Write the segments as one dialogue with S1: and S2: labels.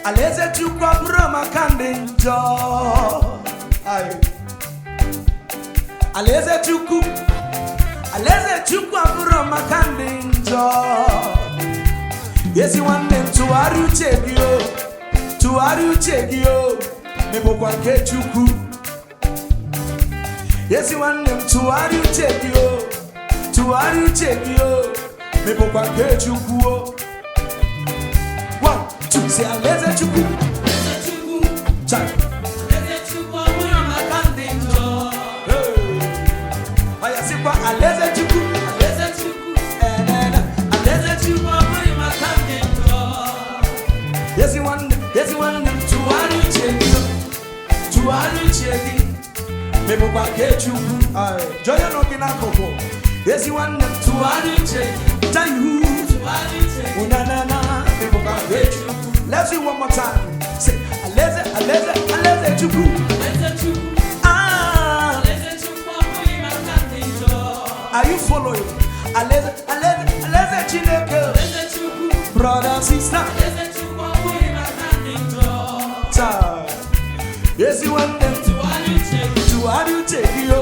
S1: Aleze chukwa broma kandinjo. Aye. Aleze chukwa broma kandinjo. Yesi one name to aru chegio. Mebo kwa ke chukwu. Yesi one name to aru chegio. Mebo kwa ke chukwu. 1, 2, say aleze chukwu. Chai. Aleze chukwu. Yes, you want them to chegi. Maybe back at you. Joy knocking at Coco. Yes, you want them to chegi. Let's do one more time. Say, aleze chukwu. Are you following? Aleze chineke. Brother, sister. Yes, you want them to take you.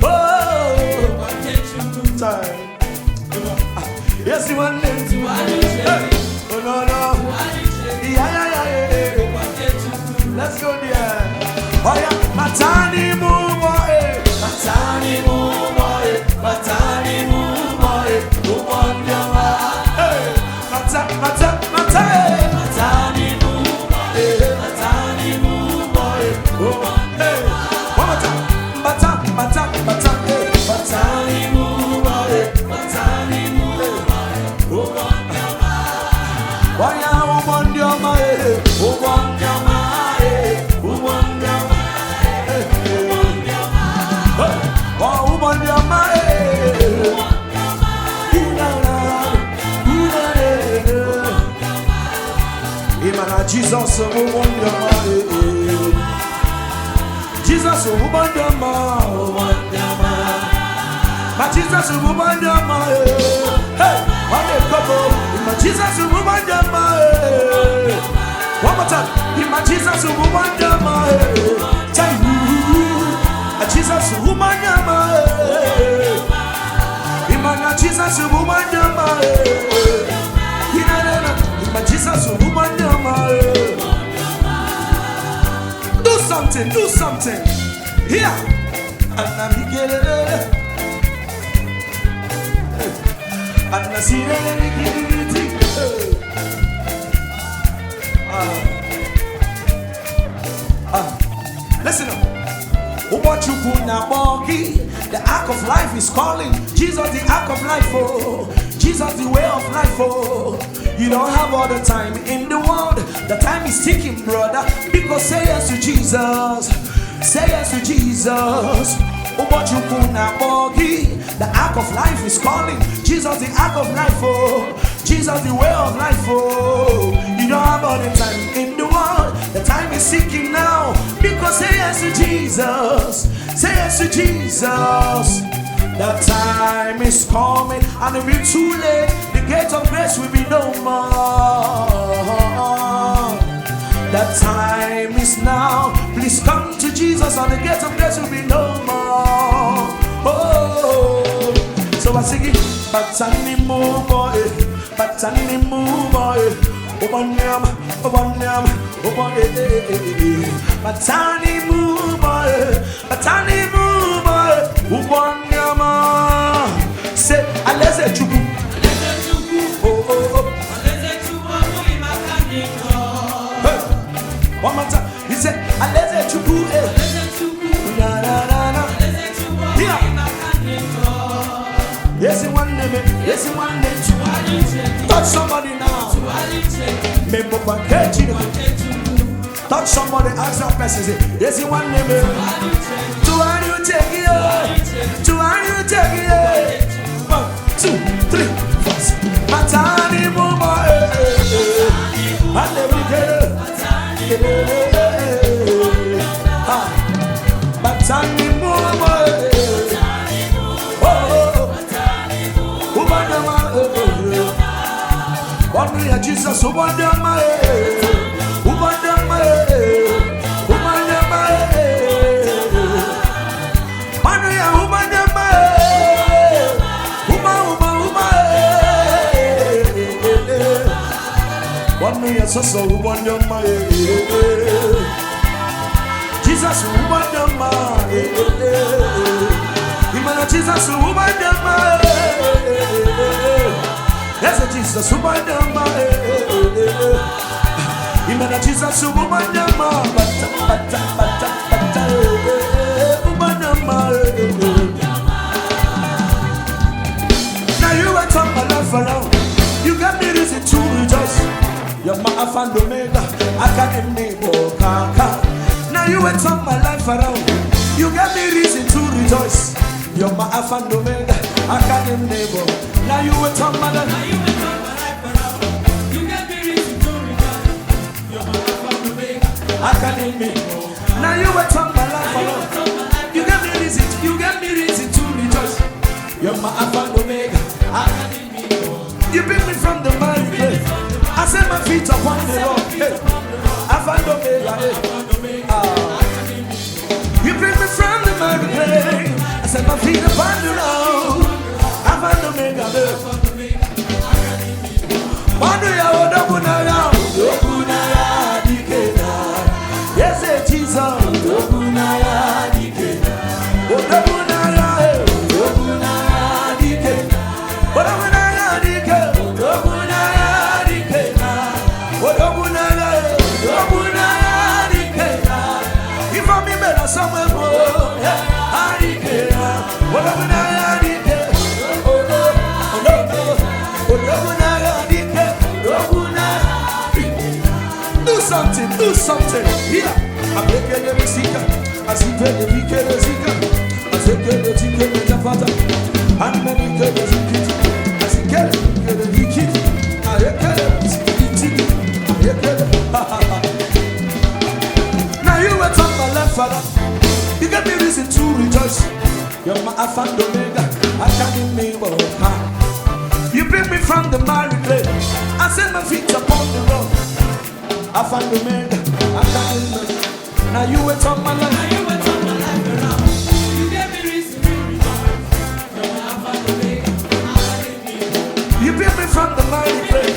S1: Oh, yes, you want them to. Oh, no. Yeah. Let's go there. Oh, yeah. Matani mumoe. Matani mumoe. Umonyama. Mata. Jesus, Jesus, my Jesus, hey, on the couple, my Jesus, one more time, my Jesus, Jesus, do something. Here. And I'm listen up. The ark of life is calling. Jesus, the ark of life, oh. Jesus, the way of life, oh. You don't have all the time in the world. The time is ticking, brother. Because say yes to Jesus. Say yes to Jesus. The ark of life is calling. Jesus, the ark of life, oh. Jesus, the way of life, oh. You don't have all the time in the world. The time is ticking now. Because say yes to Jesus. Say yes to Jesus. The time is coming and it will be too late. The gate of grace will be no more. The time is now. Please come to Jesus and the gate of grace will be no more. Oh, so I sing it. Batani mumoe, batani mumoe, obanyama, batani mumoe, obanyama. Say aleze chukwu. Oh. Hey, one more time. He said aleze chukwu. Na. Here. Yes, one name. Touch somebody now. Touch somebody, ask that person, say, yes, one name. To how you take it? To how you take it? 1, 2, 3, 4. Matani mama, and every day. Matani mama, Jesus, who won the yes, so who want your mind? Jesus, who want your mind? Imana Jesus, who want your mind? Yes, Jesus, who want your mind? Imana Jesus, who want your mind? Now you went on my life around. You got me reason to rejoice. You're my Alpha and Omega. I can't name Kaka. Now you went on my life around. You got me reason to rejoice. You're my Alpha and Omega. I can't name. Now you went on my life. Now you went on my life around. You got me reason to rejoice. You're my Alpha and Omega. I can't name. Now you went on my life around. You got me reason. You got me reason to rejoice. You're my Alpha and Omega. I can't name. You pick me from the miry clay. I set my feet upon the rock. Hey, I found Omega. You pick me from the miry clay. I set my feet upon the rock. I found Omega. Wando ya odoguna ya, odoguna ya dikena. Yes, Jesus, odoguna ya dikena. Odoguna ya, odoguna ya dikena. Odoguna ya dikena. Odoguna ya dikena. Odoguna ya dikena. If I'm in better somewhere more, I dikena. Odoguna ya dikena. Odoguna ya dikena. Do something. Here, I'm making the music. I see the weekend music. I see the chicken with the butter. I'm making the music. I see the weekend. I get it. Now you were on my left, Father. You got me reason to rejoice. You're my Alpha and Omega. I can't name or you bring me from the miry clay. I set my feet upon the rock. I found the Omega. I can't name. Now you went on my life. Now you went on my life around. You gave me reason to rejoice. You're my Alpha and Omega. I can't name. You bring me from the miry clay.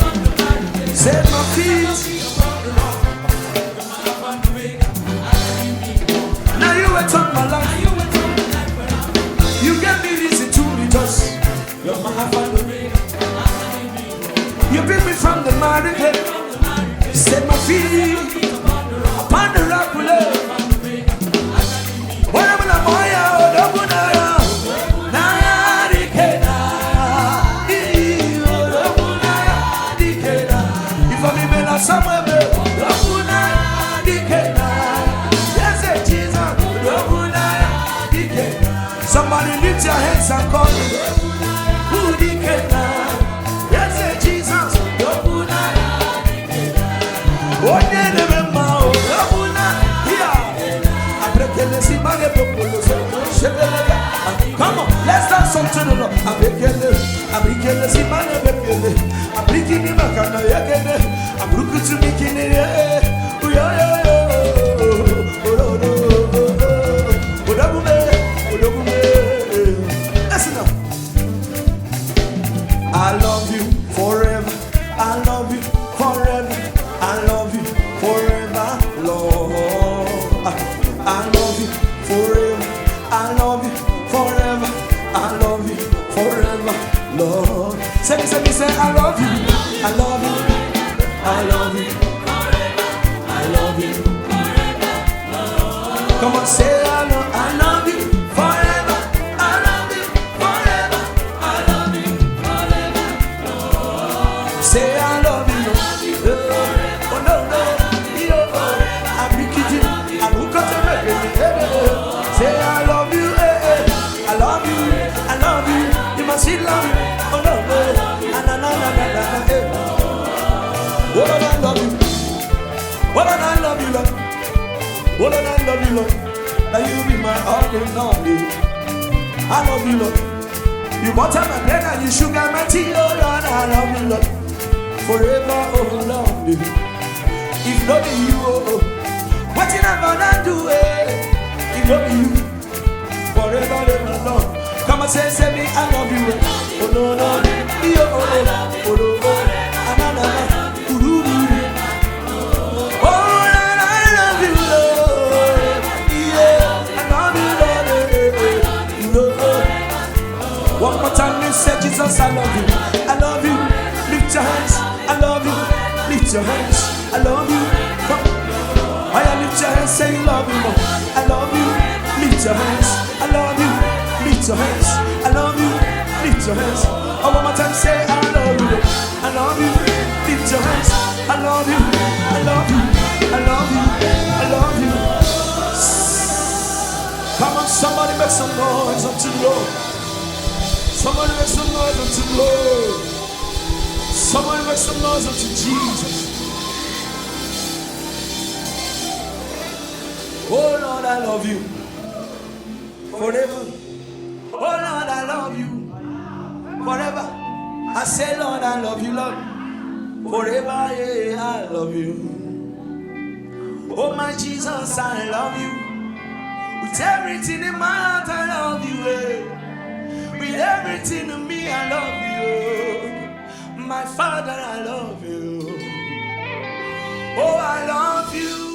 S1: Set my feet. Now you went on my life. You gave me reason to rejoice. You're my Alpha and Omega. You bring me from the miry clay. Set my feet upon the rock below. Somewhere, somebody lift your hands and call me. Who did yes, Jesus. Come on, let's dance something to the Lord. I love you forever. I love you forever. I love you forever, Lord. I love you forever. I love you forever. I love you forever, Lord. Say, I love you. I love you. I love you. I love you. Come on, say I love you forever. I love you forever. I love you forever, Lord. Say I love you. Oh no, I'm kidding. I'm say I love you. I love you. I love you. You must see love you. Oh no, What do I love you? What do I love you, Lord? What do I love you, Lord? Now you be my all and only. I love you, Lord. You butter my bread and you sugar my tea, oh Lord. I love you, Lord. Forever, oh Lord. If not be you, oh, what you never done do, if not be you, forever, ever, Lord. Come and say me, I love you. Oh no, no, oh no, oh no, Jesus, I love you. I love you. Lift your hands. I love you. Lift your hands. I love you. Come. Oh, yeah, lift your hands. Say you love me more. I love you. Lift your hands. I love you. Lift your hands. I love you. Lift your hands. Oh, one more time. Say I love you. I love you. Lift your hands. I love you. I love you. I love you. I love you. Come on, somebody make some noise unto the Lord. Somebody make some noise unto the Lord. Somebody make some noise unto Jesus. Oh Lord, I love you forever. Oh Lord, I love you forever. I say, Lord, I love you, Lord, forever. Yeah, I love you. Oh my Jesus, I love you. With everything in my heart, I love you. With everything in me, I love you. My Father, I love you. Oh, I love you.